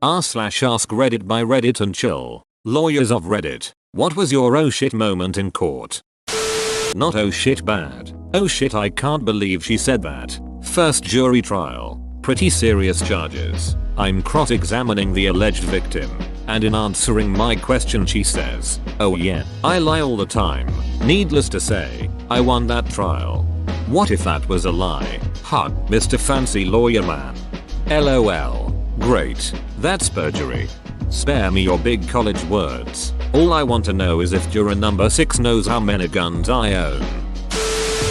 r/AskReddit by Reddit and chill. Lawyers of Reddit, what was your oh shit moment in court? Not oh shit bad. Oh shit, I can't believe she said that. First jury trial. Pretty serious charges. I'm cross-examining the alleged victim. And in answering my question she says, oh yeah, I lie all the time. Needless to say, I won that trial. What if that was a lie? Hug, Mr. Fancy Lawyer Man. LOL. Great. That's perjury. Spare me your big college words. All I want to know is if juror number 6 knows how many guns I own.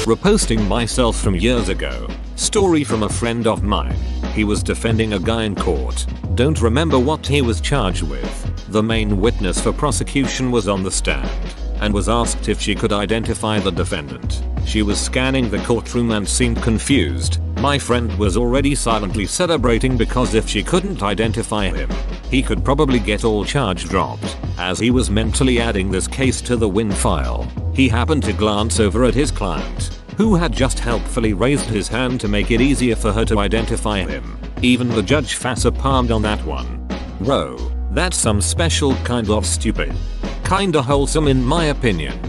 Reposting myself from years ago. Story from a friend of mine. He was defending a guy in court. Don't remember what he was charged with. The main witness for prosecution was on the stand and was asked if she could identify the defendant. She was scanning the courtroom and seemed confused. My friend was already silently celebrating because if she couldn't identify him, he could probably get all charge dropped. As he was mentally adding this case to the win file, he happened to glance over at his client, who had just helpfully raised his hand to make it easier for her to identify him. Even the judge facer palmed on that one. Whoa, that's some special kind of stupid. Kinda wholesome in my opinion.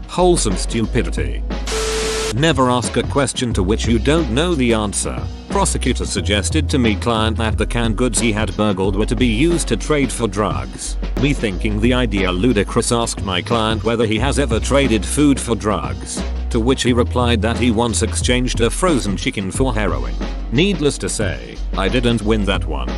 Wholesome stupidity. Never ask a question to which you don't know the answer. Prosecutor suggested to me client that the canned goods he had burgled were to be used to trade for drugs. Me thinking the idea ludicrous, asked my client whether he has ever traded food for drugs. To which he replied that he once exchanged a frozen chicken for heroin. Needless to say, I didn't win that one.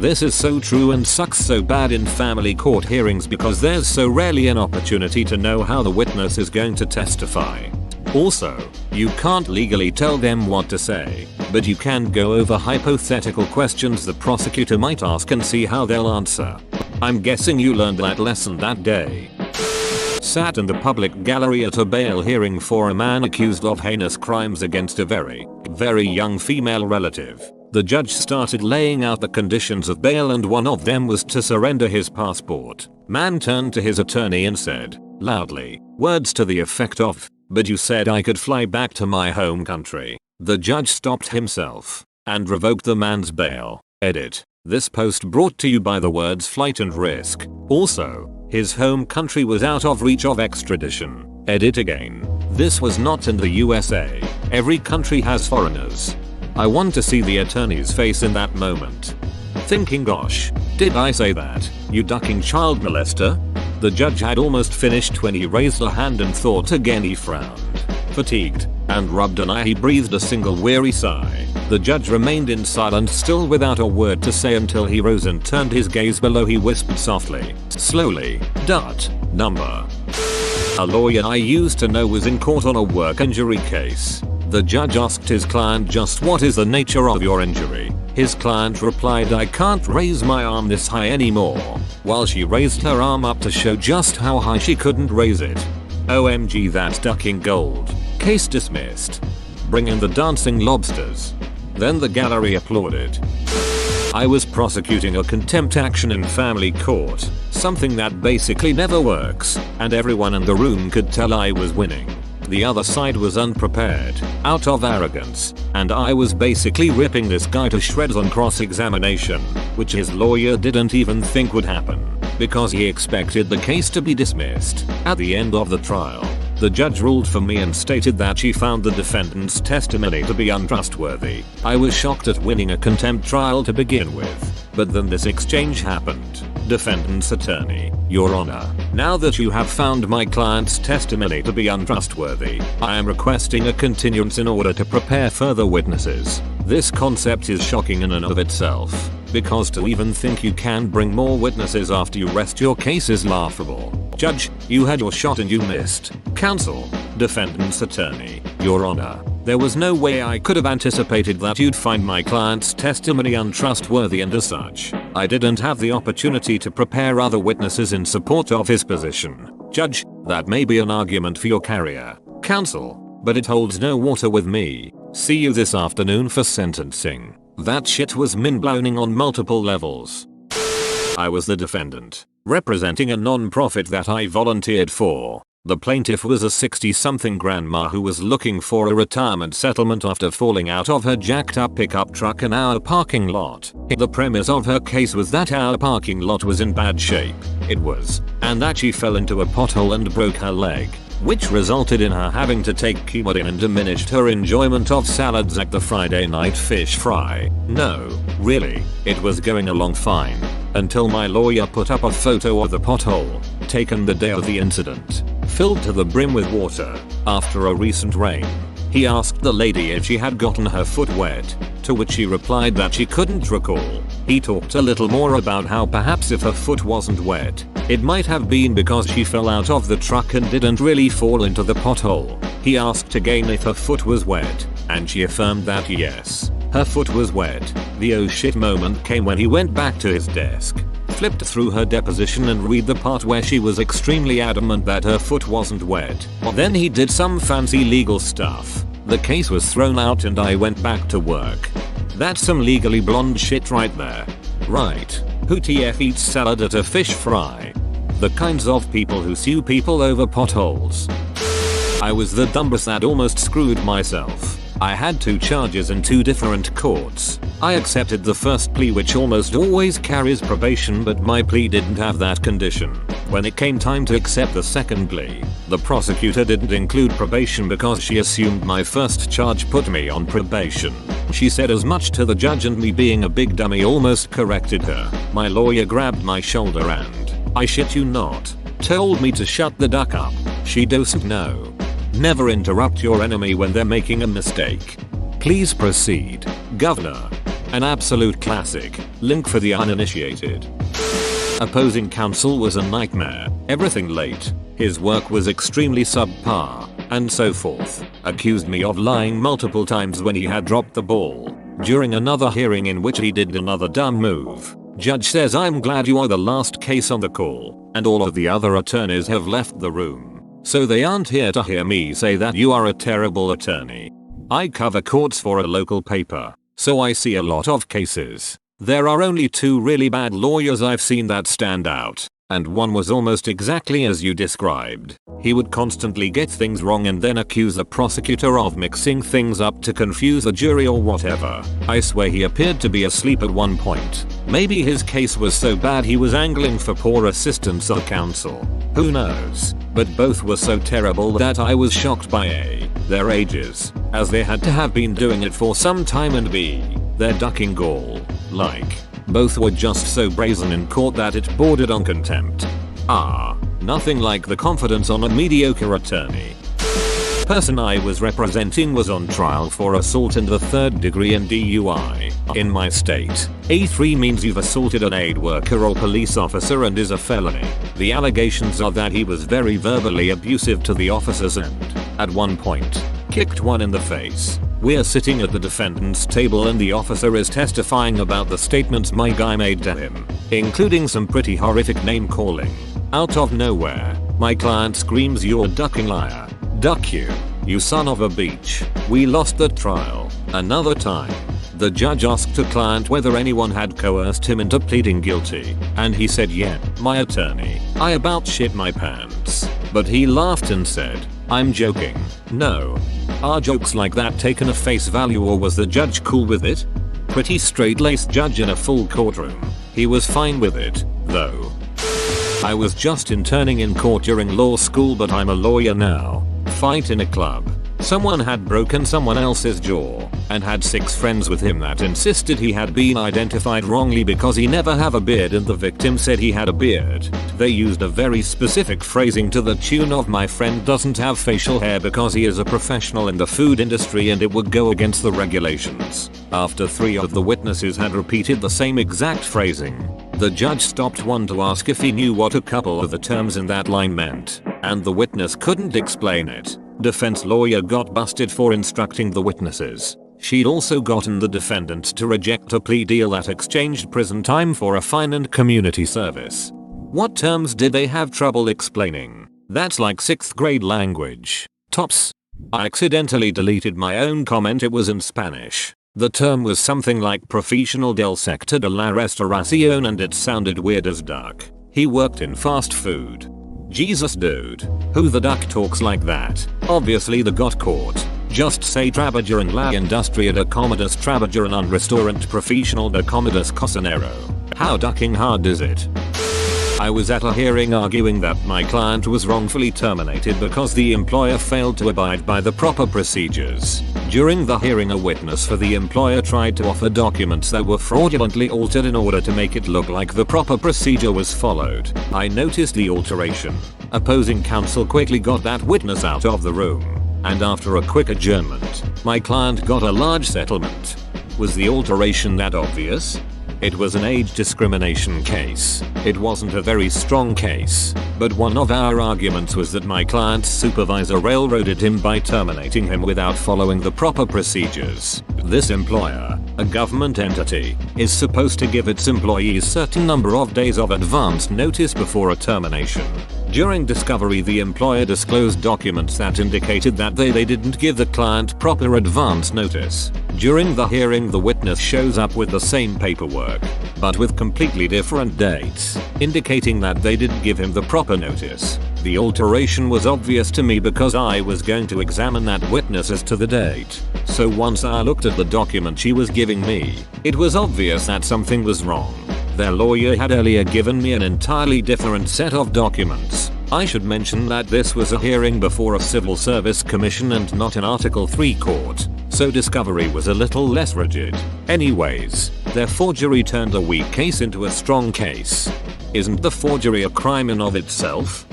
This is so true and sucks so bad in family court hearings because there's so rarely an opportunity to know how the witness is going to testify. Also, you can't legally tell them what to say, but you can go over hypothetical questions the prosecutor might ask and see how they'll answer. I'm guessing you learned that lesson that day. Sat in the public gallery at a bail hearing for a man accused of heinous crimes against a very young female relative. The judge started laying out the conditions of bail and one of them was to surrender his passport. Man turned to his attorney and said, loudly, words to the effect of, "But you said I could fly back to my home country." The judge stopped himself and revoked the man's bail. Edit. This post brought to you by the words flight and risk. Also, his home country was out of reach of extradition. Edit again. This was not in the USA. Every country has foreigners. I want to see the attorney's face in that moment. Thinking, gosh, did I say that, you ducking child molester? The judge had almost finished when he raised a hand and thought again. He frowned, fatigued, and rubbed an eye. He breathed a single weary sigh. The judge remained in silence, still without a word to say, until he rose and turned his gaze below. He whispered softly, slowly, number. A lawyer I used to know was in court on a work injury case. The judge asked his client, just what is the nature of your injury? His client replied, I can't raise my arm this high anymore, while she raised her arm up to show just how high she couldn't raise it. OMG, that's ducking gold. Case dismissed. Bring in the dancing lobsters. Then the gallery applauded. I was prosecuting a contempt action in family court, something that basically never works, and everyone in the room could tell I was winning. The other side was unprepared, out of arrogance, and I was basically ripping this guy to shreds on cross-examination, which his lawyer didn't even think would happen, because he expected the case to be dismissed. At the end of the trial, the judge ruled for me and stated that she found the defendant's testimony to be untrustworthy. I was shocked at winning a contempt trial to begin with, but then this exchange happened. Defendant's attorney, Your Honor, now that you have found my client's testimony to be untrustworthy, I am requesting a continuance in order to prepare further witnesses. This concept is shocking in and of itself, because to even think you can bring more witnesses after you rest your case is laughable. Judge, you had your shot and you missed. Counsel, defendant's attorney, Your Honor, there was no way I could have anticipated that you'd find my client's testimony untrustworthy, and as such, I didn't have the opportunity to prepare other witnesses in support of his position. Judge, that may be an argument for your career. Counsel, but it holds no water with me. See you this afternoon for sentencing. That shit was mind-blowing on multiple levels. I was the defendant, representing a non-profit that I volunteered for. The plaintiff was a 60-something grandma who was looking for a retirement settlement after falling out of her jacked-up pickup truck in our parking lot. The premise of her case was that our parking lot was in bad shape. It was. And that she fell into a pothole and broke her leg, which resulted in her having to take Coumadin and diminished her enjoyment of salads at the Friday night fish fry. No, really, it was going along fine. Until my lawyer put up a photo of the pothole, taken the day of the incident, filled to the brim with water, after a recent rain. He asked the lady if she had gotten her foot wet, to which she replied that she couldn't recall. He talked a little more about how perhaps if her foot wasn't wet, it might have been because she fell out of the truck and didn't really fall into the pothole. He asked again if her foot was wet, and she affirmed that yes, her foot was wet. The oh shit moment came when he went back to his desk, flipped through her deposition and read the part where she was extremely adamant that her foot wasn't wet. Then he did some fancy legal stuff. The case was thrown out and I went back to work. That's some legally blonde shit right there. Right. Who TF eats salad at a fish fry? The kinds of people who sue people over potholes. I was the dumbass that almost screwed myself. I had 2 charges in 2 different courts. I accepted the first plea, which almost always carries probation, but my plea didn't have that condition. When it came time to accept the second plea, the prosecutor didn't include probation because she assumed my first charge put me on probation. She said as much to the judge, and me being a big dummy almost corrected her. My lawyer grabbed my shoulder and, I shit you not, told me to shut the duck up. She doesn't know. Never interrupt your enemy when they're making a mistake. Please proceed, Governor. An absolute classic. Link for the uninitiated. Opposing counsel was a nightmare. Everything late. His work was extremely subpar, and so forth. Accused me of lying multiple times when he had dropped the ball. During another hearing in which he did another dumb move, judge says, I'm glad you are the last case on the call, and all of the other attorneys have left the room. So they aren't here to hear me say that you are a terrible attorney. I cover courts for a local paper, so I see a lot of cases. There are only 2 really bad lawyers I've seen that stand out, and one was almost exactly as you described. He would constantly get things wrong and then accuse the prosecutor of mixing things up to confuse the jury or whatever. I swear he appeared to be asleep at one point. Maybe his case was so bad he was angling for poor assistance of counsel. Who knows? But both were so terrible that I was shocked by A, their ages, as they had to have been doing it for some time, and B, their ducking gall. Like, both were just so brazen in court that it bordered on contempt. Nothing like the confidence on a mediocre attorney. Person I was representing was on trial for assault in the 3rd degree and DUI. In my state, A3 means you've assaulted an aid worker or police officer and is a felony. The allegations are that he was very verbally abusive to the officers and, at one point, kicked one in the face. We're sitting at the defendant's table and the officer is testifying about the statements my guy made to him, including some pretty horrific name calling. Out of nowhere, my client screams, "You're a ducking liar. Duck you son of a beach." We lost the trial. Another time, the judge asked the client whether anyone had coerced him into pleading guilty, and he said yeah, my attorney. I about shit my pants. But he laughed and said, "I'm joking." No. Are jokes like that taken at face value, or was the judge cool with it? Pretty straight-laced judge in a full courtroom. He was fine with it, though. I was just interning in court during law school, but I'm a lawyer now. Fight in a club. Someone had broken someone else's jaw and had 6 friends with him that insisted he had been identified wrongly because he never have a beard and the victim said he had a beard. They used a very specific phrasing to the tune of "my friend doesn't have facial hair because he is a professional in the food industry and it would go against the regulations." After 3 of the witnesses had repeated the same exact phrasing, the judge stopped one to ask if he knew what a couple of the terms in that line meant, and the witness couldn't explain it. Defense lawyer got busted for instructing the witnesses. She'd also gotten the defendant to reject a plea deal that exchanged prison time for a fine and community service. What terms did they have trouble explaining? That's like 6th grade language. Tops. I accidentally deleted my own comment. It was in Spanish. The term was something like profesional del sector de la restauración and it sounded weird as duck. He worked in fast food. Jesus dude. Who the duck talks like that? Obviously they got caught. Just say Trabager and la industria de commodus Trabager and un restaurant professional de commodus cocinero. How ducking hard is it? I was at a hearing arguing that my client was wrongfully terminated because the employer failed to abide by the proper procedures. During the hearing, a witness for the employer tried to offer documents that were fraudulently altered in order to make it look like the proper procedure was followed. I noticed the alteration. Opposing counsel quickly got that witness out of the room. And after a quick adjournment, my client got a large settlement. Was the alteration that obvious? It was an age discrimination case. It wasn't a very strong case, but one of our arguments was that my client's supervisor railroaded him by terminating him without following the proper procedures. This employer, a government entity, is supposed to give its employees certain number of days of advance notice before a termination. During discovery, the employer disclosed documents that indicated that they didn't give the client proper advance notice. During the hearing, the witness shows up with the same paperwork, but with completely different dates, indicating that they didn't give him the proper notice. The alteration was obvious to me because I was going to examine that witness as to the date. So once I looked at the document she was giving me, it was obvious that something was wrong. Their lawyer had earlier given me an entirely different set of documents. I should mention that this was a hearing before a civil service commission and not an Article 3 court, so discovery was a little less rigid. Anyways, their forgery turned a weak case into a strong case. Isn't the forgery a crime in of itself?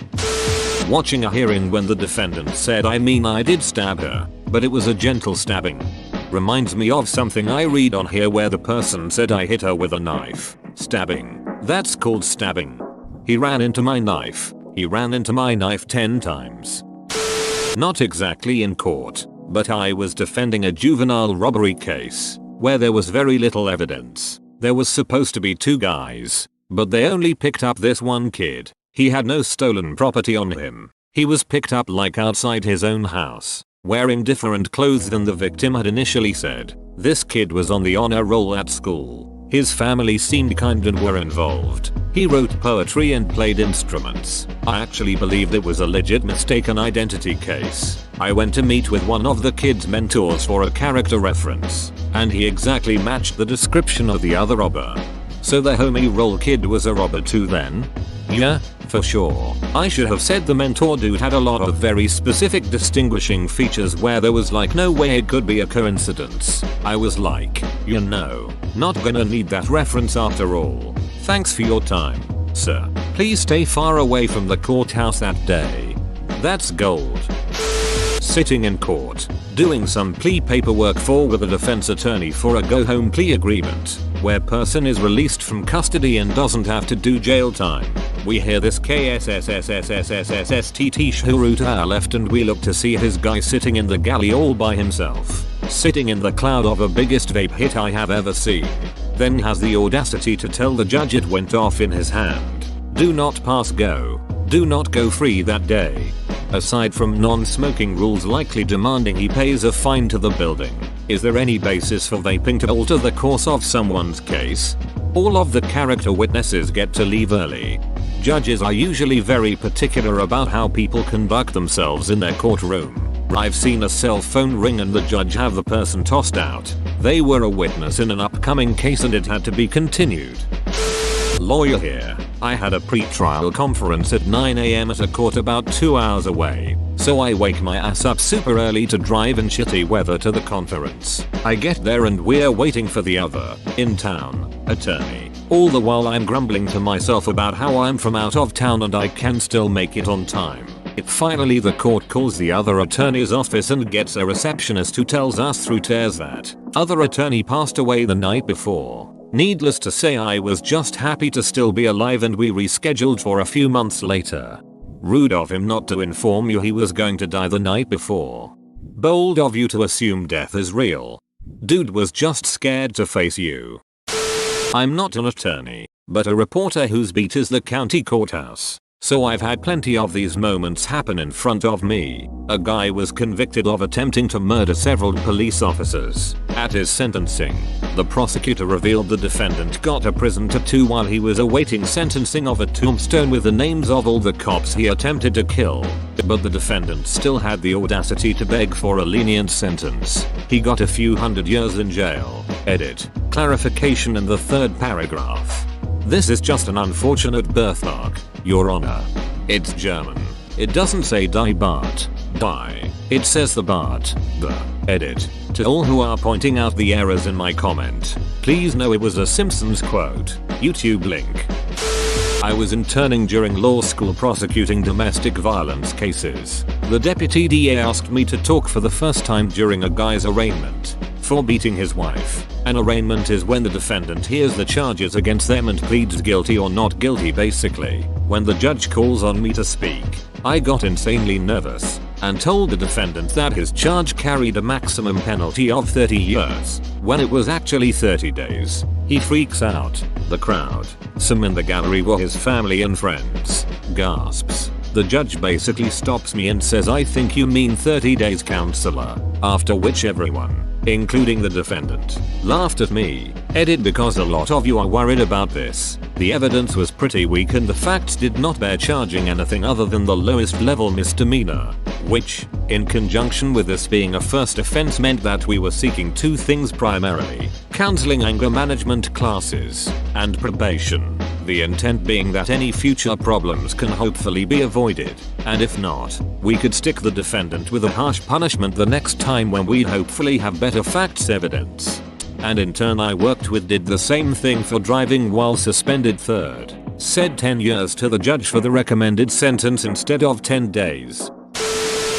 Watching a hearing when the defendant said I did stab her, but it was a gentle stabbing. Reminds me of something I read on here where the person said I hit her with a knife. Stabbing. That's called stabbing. He ran into my knife. He ran into my knife 10 times. Not exactly in court, but I was defending a juvenile robbery case where there was very little evidence. There was supposed to be 2 guys, but they only picked up this one kid. He had no stolen property on him. He was picked up like outside his own house, wearing different clothes than the victim had initially said. This kid was on the honor roll at school. His family seemed kind and were involved. He wrote poetry and played instruments. I actually believed it was a legit mistaken identity case. I went to meet with one of the kid's mentors for a character reference, and he exactly matched the description of the other robber. So the homie roll kid was a robber too then? Yeah, for sure. I should have said the mentor dude had a lot of very specific distinguishing features where there was like no way it could be a coincidence. I was like, you know, not gonna need that reference after all. Thanks for your time, sir. Please stay far away from the courthouse that day. That's gold. Sitting in court, doing some plea paperwork with a defense attorney for a go-home plea agreement, where person is released from custody and doesn't have to do jail time. We hear this KSSSSSSSSTT shuru to our left and we look to see his guy sitting in the galley all by himself, sitting in the cloud of a biggest vape hit I have ever seen. Then has the audacity to tell the judge it went off in his hand. Do not pass go. Do not go free that day. Aside from non-smoking rules likely demanding he pays a fine to the building, is there any basis for vaping to alter the course of someone's case? All of the character witnesses get to leave early. Judges are usually very particular about how people conduct themselves in their courtroom. I've seen a cell phone ring and the judge have the person tossed out. They were a witness in an upcoming case and it had to be continued. Lawyer here. I had a pre-trial conference at 9 AM at a court about 2 hours away, so I wake my ass up super early to drive in shitty weather to the conference. I get there and we're waiting for the other, in town, attorney. All the while I'm grumbling to myself about how I'm from out of town and I can still make it on time. Finally the court calls the other attorney's office and gets a receptionist who tells us through tears that other attorney passed away the night before. Needless to say I was just happy to still be alive and we rescheduled for a few months later. Rude of him not to inform you he was going to die the night before. Bold of you to assume death is real. Dude was just scared to face you. I'm not an attorney, but a reporter whose beat is the county courthouse. So I've had plenty of these moments happen in front of me. A guy was convicted of attempting to murder several police officers. At his sentencing, the prosecutor revealed the defendant got a prison tattoo while he was awaiting sentencing of a tombstone with the names of all the cops he attempted to kill. But the defendant still had the audacity to beg for a lenient sentence. He got a few hundred years in jail. Edit. Clarification in the third paragraph. This is just an unfortunate birthmark, Your Honor. It's German. It doesn't say die Bart. Die. It says the Bart. The. Edit. To all who are pointing out the errors in my comment, please know it was a Simpsons quote. YouTube link. I was interning during law school prosecuting domestic violence cases. The deputy DA asked me to talk for the first time during a guy's arraignment for beating his wife. An arraignment is when the defendant hears the charges against them and pleads guilty or not guilty basically. When the judge calls on me to speak, I got insanely nervous and told the defendant that his charge carried a maximum penalty of 30 years, when it was actually 30 days. He freaks out. The crowd, some in the gallery were his family and friends, gasps. The judge basically stops me and says, "I think you mean 30 days, counselor," after which everyone, including the defendant, laughed at me. Edit. Because a lot of you are worried about this, the evidence was pretty weak and the facts did not bear charging anything other than the lowest level misdemeanor, which, in conjunction with this being a first offense, meant that we were seeking two things primarily: counseling, anger management classes, and probation. The intent being that any future problems can hopefully be avoided, and if not, we could stick the defendant with a harsh punishment the next time when we hopefully have better facts evidence. And in turn I worked with did the same thing for driving while suspended. Third, said 10 years to the judge for the recommended sentence instead of 10 days.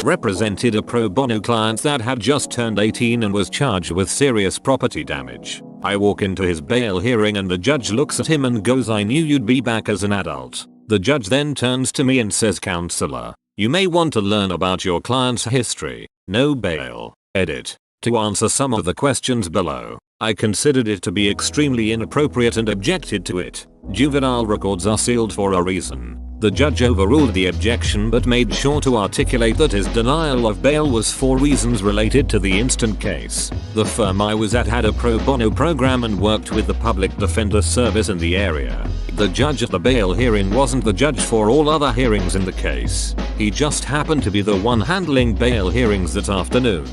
Represented a pro bono client that had just turned 18 and was charged with serious property damage. I walk into his bail hearing and the judge looks at him and goes, "I knew you'd be back as an adult." The judge then turns to me and says, "Counselor, you may want to learn about your client's history. No bail." Edit. To answer some of the questions below, I considered it to be extremely inappropriate and objected to it. Juvenile records are sealed for a reason. The judge overruled the objection but made sure to articulate that his denial of bail was for reasons related to the instant case. The firm I was at had a pro bono program and worked with the public defender service in the area. The judge at the bail hearing wasn't the judge for all other hearings in the case. He just happened to be the one handling bail hearings that afternoon.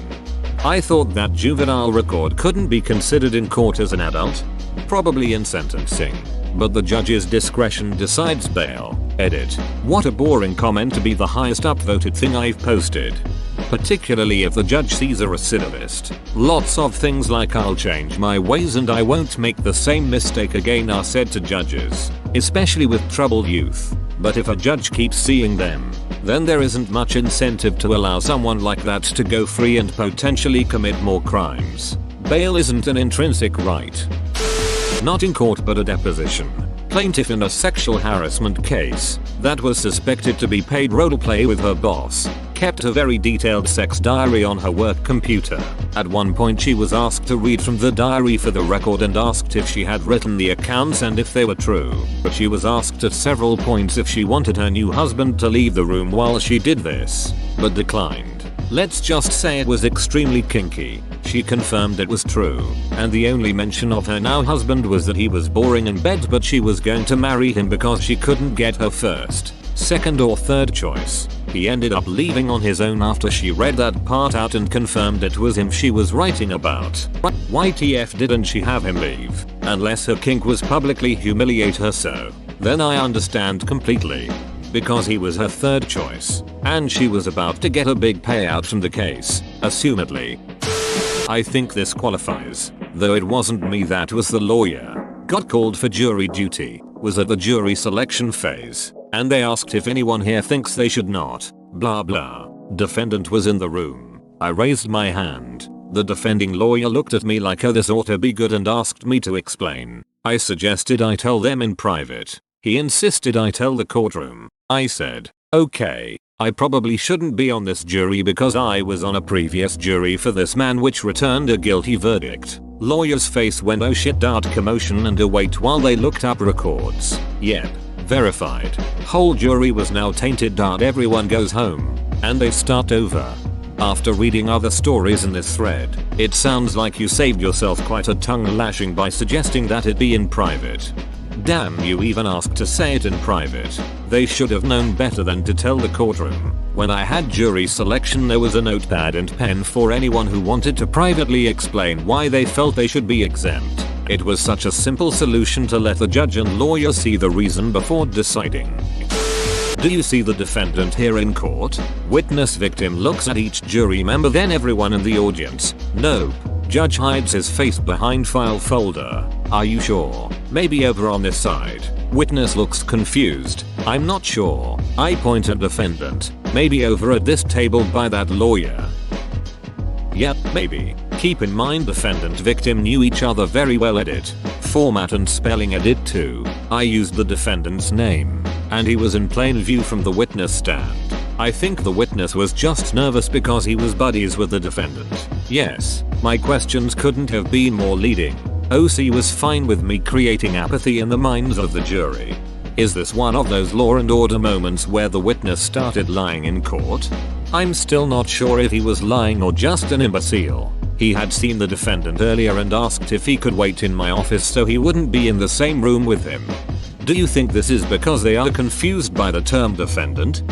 I thought that juvenile record couldn't be considered in court as an adult. Probably in sentencing. But the judge's discretion decides bail. Edit. What a boring comment to be the highest upvoted thing I've posted. Particularly if the judge sees a recidivist. Lots of things like "I'll change my ways and I won't make the same mistake again" are said to judges, especially with troubled youth. But if a judge keeps seeing them, then there isn't much incentive to allow someone like that to go free and potentially commit more crimes. Bail isn't an intrinsic right. Not in court but a deposition. Plaintiff in a sexual harassment case that was suspected to be paid role play with her boss kept a very detailed sex diary on her work computer. At one point she was asked to read from the diary for the record and asked if she had written the accounts and if they were true. But she was asked at several points if she wanted her new husband to leave the room while she did this, but declined. Let's just say it was extremely kinky. She confirmed it was true, and the only mention of her now husband was that he was boring in bed, but she was going to marry him because she couldn't get her first, second or third choice. He ended up leaving on his own after she read that part out and confirmed it was him she was writing about. Why TF didn't she have him leave? Unless her kink was publicly humiliate her, so then I understand completely. Because he was her third choice, and she was about to get a big payout from the case, assumedly. I think this qualifies, though it wasn't me that was the lawyer. Got called for jury duty, was at the jury selection phase, and they asked if anyone here thinks they should not, blah blah. Defendant was in the room. I raised my hand. The defending lawyer looked at me like, "Oh, this ought to be good," and asked me to explain. I suggested I tell them in private. He insisted I tell the courtroom. I said, "Okay, I probably shouldn't be on this jury because I was on a previous jury for this man which returned a guilty verdict." Lawyer's face went "oh shit" commotion and a wait while they looked up records. Yep, Verified. Whole jury was now tainted. Everyone goes home. And they start over. After reading other stories in this thread, it sounds like you saved yourself quite a tongue lashing by suggesting that it be in private. Damn, you even asked to say it in private. They should have known better than to tell the courtroom. When I had jury selection, there was a notepad and pen for anyone who wanted to privately explain why they felt they should be exempt. It was such a simple solution to let the judge and lawyer see the reason before deciding. Do you see the defendant here in court? Witness victim looks at each jury member, then everyone in the audience. Nope. Judge hides his face behind file folder. Are you sure? Maybe over on this side. Witness looks confused. I'm not sure. I point at defendant. Maybe over at this table by that lawyer. Yep, maybe. Keep in mind defendant victim knew each other very well. Edit. Format and spelling edit too. I used the defendant's name. And he was in plain view from the witness stand. I think the witness was just nervous because he was buddies with the defendant. Yes, my questions couldn't have been more leading. OC was fine with me creating apathy in the minds of the jury. Is this one of those law and order moments where the witness started lying in court? I'm still not sure if he was lying or just an imbecile. He had seen the defendant earlier and asked if he could wait in my office so he wouldn't be in the same room with him. Do you think this is because they are confused by the term defendant?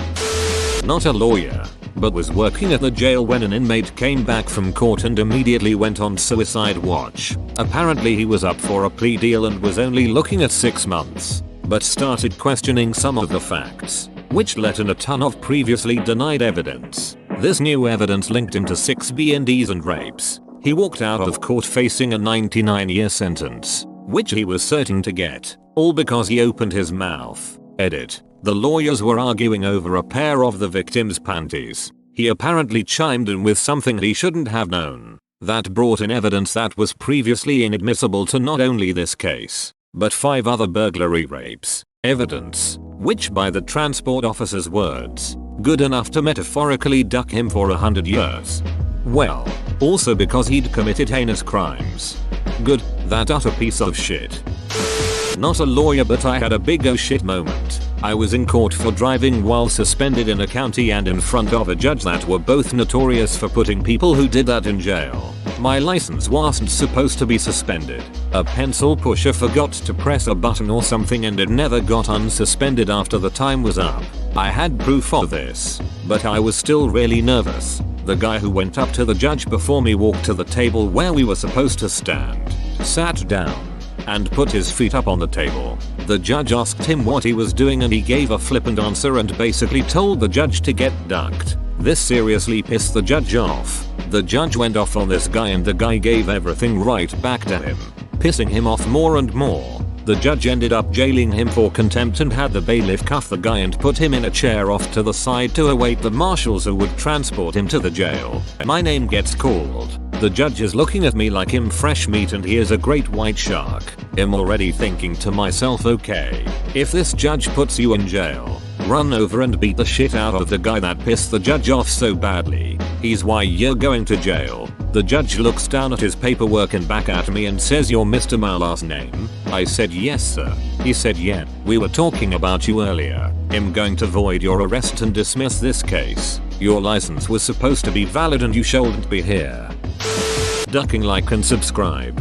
Not a lawyer, but was working at the jail when an inmate came back from court and immediately went on suicide watch. Apparently he was up for a plea deal and was only looking at 6 months, but started questioning some of the facts, which let in a ton of previously denied evidence. This new evidence linked him to 6 BNDs and rapes. He walked out of court facing a 99-year sentence, which he was certain to get, all because he opened his mouth. Edit. The lawyers were arguing over a pair of the victim's panties. He apparently chimed in with something he shouldn't have known. That brought in evidence that was previously inadmissible to not only this case, but 5 other burglary rapes. Evidence, which by the transport officer's words, good enough to metaphorically duck him for 100 years. Well, also because he'd committed heinous crimes. Good, that utter piece of shit. Not a lawyer, but I had a big oh shit moment. I was in court for driving while suspended in a county and in front of a judge that were both notorious for putting people who did that in jail. My license wasn't supposed to be suspended. A pencil pusher forgot to press a button or something and it never got unsuspended after the time was up. I had proof of this, but I was still really nervous. The guy who went up to the judge before me walked to the table where we were supposed to stand, sat down, and put his feet up on the table. The judge asked him what he was doing and he gave a flippant answer and basically told the judge to get ducked. This seriously pissed the judge off. The judge went off on this guy and the guy gave everything right back to him, pissing him off more and more. The judge ended up jailing him for contempt and had the bailiff cuff the guy and put him in a chair off to the side to await the marshals who would transport him to the jail. My name gets called. The judge is looking at me like I'm fresh meat and he is a great white shark. I'm already thinking to myself, okay, if this judge puts you in jail, run over and beat the shit out of the guy that pissed the judge off so badly. He's why you're going to jail. The judge looks down at his paperwork and back at me and says, "You're Mr. My last name?" I said, "Yes sir." He said, "Yeah, we were talking about you earlier. I'm going to void your arrest and dismiss this case. Your license was supposed to be valid and you shouldn't be here." Ducking, like and subscribe.